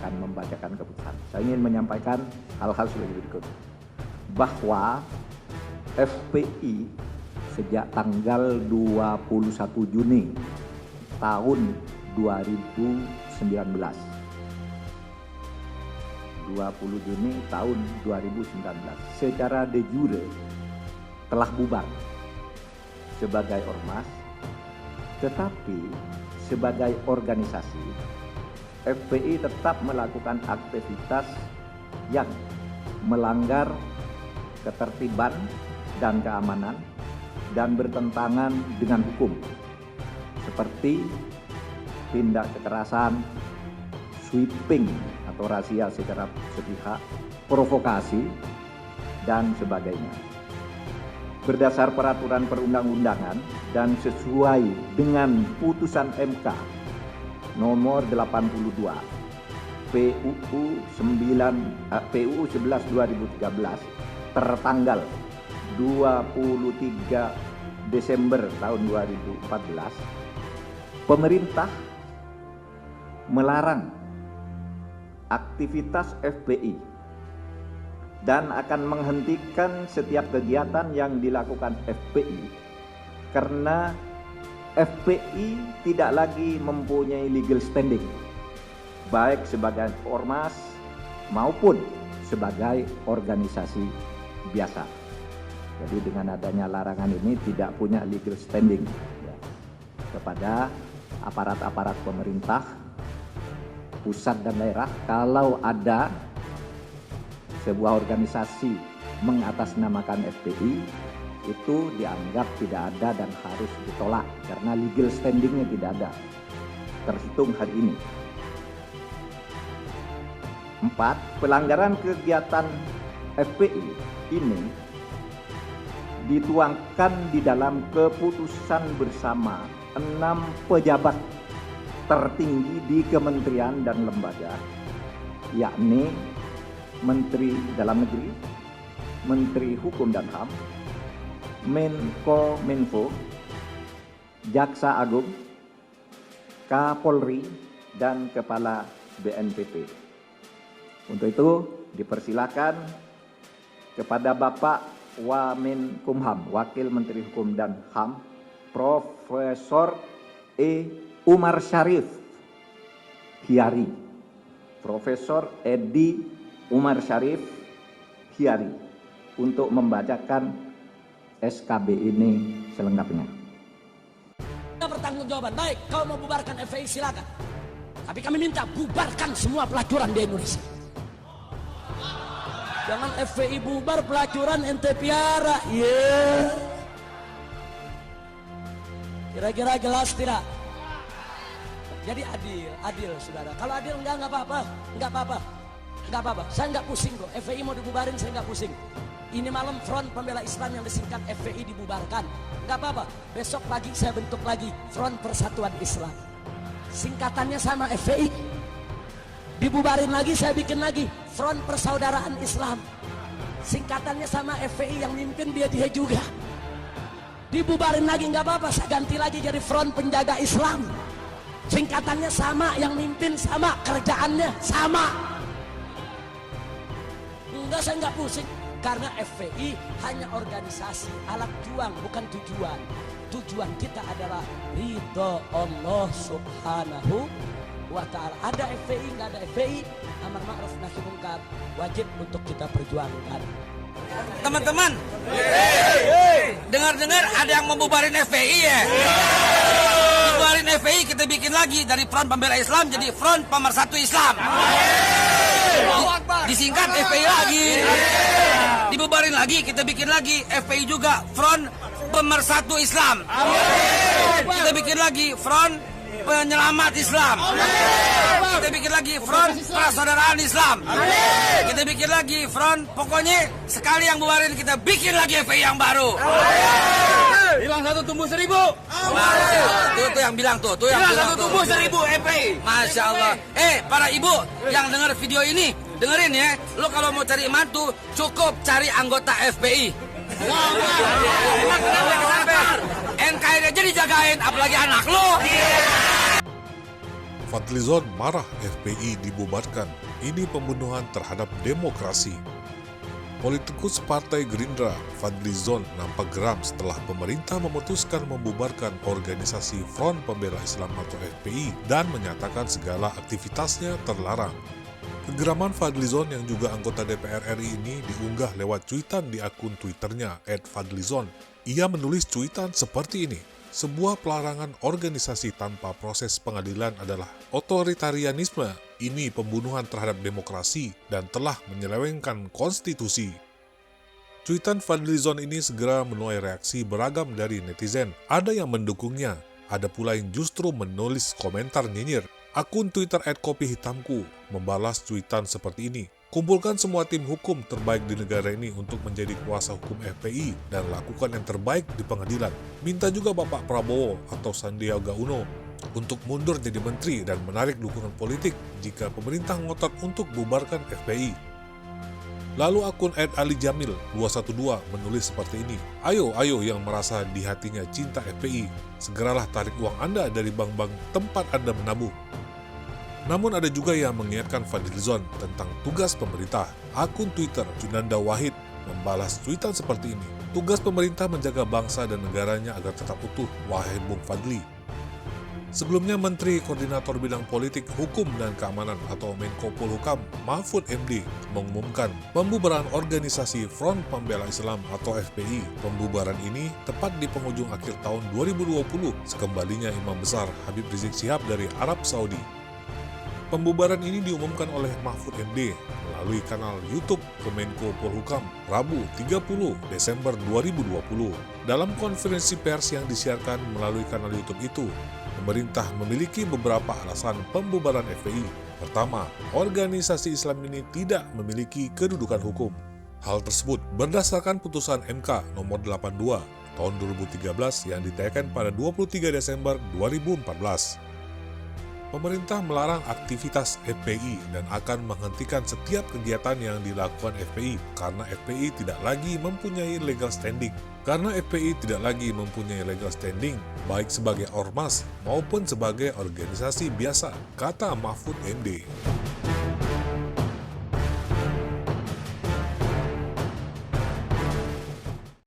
akan membacakan keputusan. Saya ingin menyampaikan hal-hal sebagai berikut. Bahwa FPI sejak tanggal 21 Juni tahun 2019. 20 Juni tahun 2019 secara de jure telah bubar sebagai ormas, tetapi sebagai organisasi FPI tetap melakukan aktivitas yang melanggar ketertiban dan keamanan dan bertentangan dengan hukum, seperti tindak kekerasan, sweeping atau razia secara sepihak, provokasi, dan sebagainya. Berdasar peraturan perundang-undangan dan sesuai dengan putusan MK nomor 82 PUU 11 2013 tertanggal 23 Desember tahun 2014, pemerintah melarang aktivitas FPI dan akan menghentikan setiap kegiatan yang dilakukan FPI karena FPI tidak lagi mempunyai legal standing baik sebagai ormas maupun sebagai organisasi biasa. Jadi dengan adanya larangan ini tidak punya legal standing ya, kepada aparat-aparat pemerintah pusat dan daerah. Kalau ada sebuah organisasi mengatasnamakan FPI, itu dianggap tidak ada dan harus ditolak karena legal standingnya tidak ada terhitung hari ini. 4. Pelanggaran kegiatan FPI ini dituangkan di dalam keputusan bersama 6 pejabat tertinggi di kementerian dan lembaga, yakni Menteri Dalam Negeri, Menteri Hukum dan HAM, Menko-Minfo, Jaksa Agung, Kapolri, dan Kepala BNPB. Untuk itu dipersilakan kepada Bapak Wamenkumham, Wakil Menteri Hukum dan HAM, Profesor Umar Syarif Hiari, Profesor Edi Umar Syarif Hiari, untuk membacakan SKB ini selengkapnya. Pertanggungjawaban, baik, kau mau bubarkan FPI silakan. Tapi kami minta bubarkan semua pelacuran di Indonesia. Jangan FPI bubar, pelacuran ente piara. Yeah. Kira-kira jelas tidak? Jadi adil saudara. Kalau adil enggak apa-apa, enggak apa-apa. Saya enggak pusing kok. FPI mau dibubarin saya enggak pusing. Ini malam Front Pembela Islam yang disingkat FPI dibubarkan. Enggak apa-apa. Besok pagi saya bentuk lagi Front Persatuan Islam. Singkatannya sama FPI. Dibubarin lagi saya bikin lagi Front Persaudaraan Islam. Singkatannya sama FPI, yang mimpin dia juga. Dibubarin lagi enggak apa-apa, saya ganti lagi jadi Front Penjaga Islam. Singkatannya sama, yang mimpin sama, kerjaannya sama. Enggak, saya enggak pusing. Karena FPI hanya organisasi, alat juang, bukan tujuan. Tujuan kita adalah ridho Allah Subhanahu wa ta'ala. Ada FPI, enggak ada FPI, amar ma'ruf nahi munkar wajib untuk kita perjuangkan. Teman-teman, dengar-dengar ada yang mau bubarin FPI ya? Bubarin FPI, kita bikin lagi dari Front Pembela Islam jadi Front Pemersatu Islam. Disingkat FPI lagi. Dibubarin lagi, kita bikin lagi FPI juga Front Pemersatu Islam. Kita bikin lagi Front Penyelamat Islam. Kita bikin lagi Front Persaudaraan Islam. Kita bikin lagi Front, pokoknya sekali yang bubarin kita bikin lagi FPI yang baru. Hilang satu tumbuh 1000. Tuh yang bilang tuh yang Hilang bilang satu tuh. tumbuh 1000 FPI. Masya Allah. Para ibu yang dengar video ini, dengerin ya. Lo kalau mau cari mantu, cukup cari anggota FPI. NKRI aja dijagain, apalagi anak lo. Fadlizon marah FPI dibubarkan. Ini pembunuhan terhadap demokrasi. Politikus Partai Gerindra, Fadlizon, nampak geram setelah pemerintah memutuskan membubarkan organisasi Front Pembela Islam atau FPI dan menyatakan segala aktivitasnya terlarang. Kegeraman Fadlizon yang juga anggota DPR RI ini diunggah lewat cuitan di akun Twitternya @Fadlizon. Ia menulis cuitan seperti ini. Sebuah pelarangan organisasi tanpa proses pengadilan adalah otoritarianisme. Ini pembunuhan terhadap demokrasi dan telah menyelewengkan konstitusi. Cuitan Fadlizon ini segera menuai reaksi beragam dari netizen. Ada yang mendukungnya, ada pula yang justru menulis komentar nyinyir. Akun Twitter @kopihitamku membalas cuitan seperti ini. Kumpulkan semua tim hukum terbaik di negara ini untuk menjadi kuasa hukum FPI dan lakukan yang terbaik di pengadilan. Minta juga Bapak Prabowo atau Sandiaga Uno untuk mundur jadi menteri dan menarik dukungan politik jika pemerintah ngotot untuk bubarkan FPI. Lalu akun @alijamil212 menulis seperti ini. Ayo yang merasa di hatinya cinta FPI, segeralah tarik uang Anda dari bank-bank tempat Anda menabung. Namun ada juga yang mengingatkan Fadlizon tentang tugas pemerintah. Akun Twitter Junanda Wahid membalas tweetan seperti ini. Tugas pemerintah menjaga bangsa dan negaranya agar tetap utuh, wahai Bung Fadli. Sebelumnya Menteri Koordinator Bidang Politik, Hukum dan Keamanan atau Menko Polhukam Mahfud MD mengumumkan pembubaran organisasi Front Pembela Islam atau FPI. Pembubaran ini tepat di penghujung akhir tahun 2020 sekembalinya Imam Besar Habib Rizik Syihab dari Arab Saudi. Pembubaran ini diumumkan oleh Mahfud MD melalui kanal YouTube Kemenko Polhukam Rabu 30 Desember 2020. Dalam konferensi pers yang disiarkan melalui kanal YouTube itu, pemerintah memiliki beberapa alasan pembubaran FPI. Pertama, organisasi Islam ini tidak memiliki kedudukan hukum. Hal tersebut berdasarkan putusan MK nomor 82 tahun 2013 yang ditayangkan pada 23 Desember 2014. Pemerintah melarang aktivitas FPI dan akan menghentikan setiap kegiatan yang dilakukan FPI karena FPI tidak lagi mempunyai legal standing. Karena FPI tidak lagi mempunyai legal standing, baik sebagai ormas maupun sebagai organisasi biasa, kata Mahfud MD.